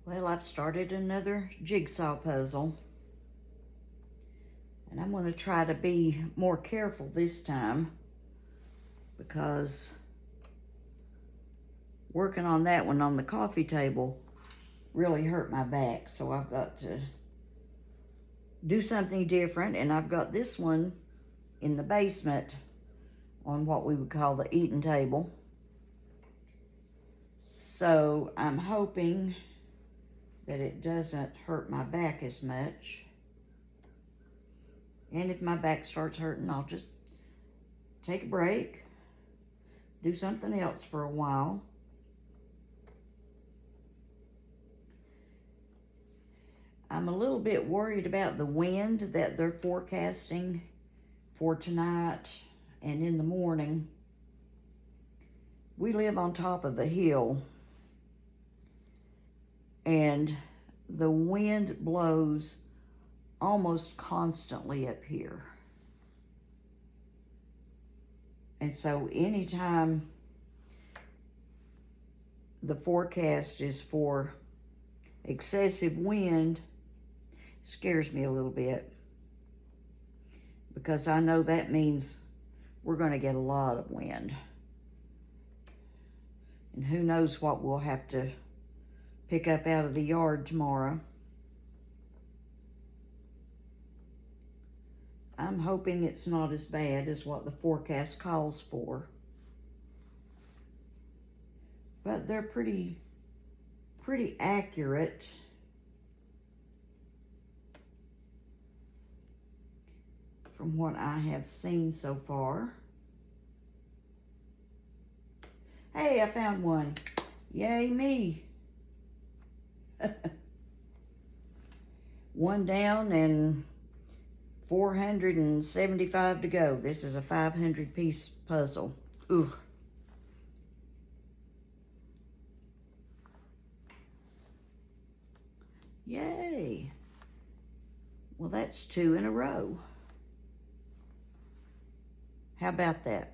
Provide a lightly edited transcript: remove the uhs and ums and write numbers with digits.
Well, I've started another jigsaw puzzle, and I'm going to try to be more careful this time because working on that one on the coffee table really hurt my back, so I've got to do something different. And I've got this one in the basement on what we would call the eating table, so I'm hoping that it doesn't hurt my back as much. And if my back starts hurting, I'll just take a break, do something else for a while. I'm a little bit worried about the wind that they're forecasting for tonight and in the morning. We live on top of a hill, and the wind blows almost constantly up here. And so anytime the forecast is for excessive wind, scares me a little bit, because I know that means we're going to get a lot of wind. And who knows what we'll have to pick up out of the yard tomorrow. I'm hoping it's not as bad as what the forecast calls for. But they're pretty accurate. From what I have seen so far. Hey, I found one. Yay me. One down and 475 to go. This is a 500-piece puzzle. Ooh. Yay. Well, that's 2 in a row. How about that?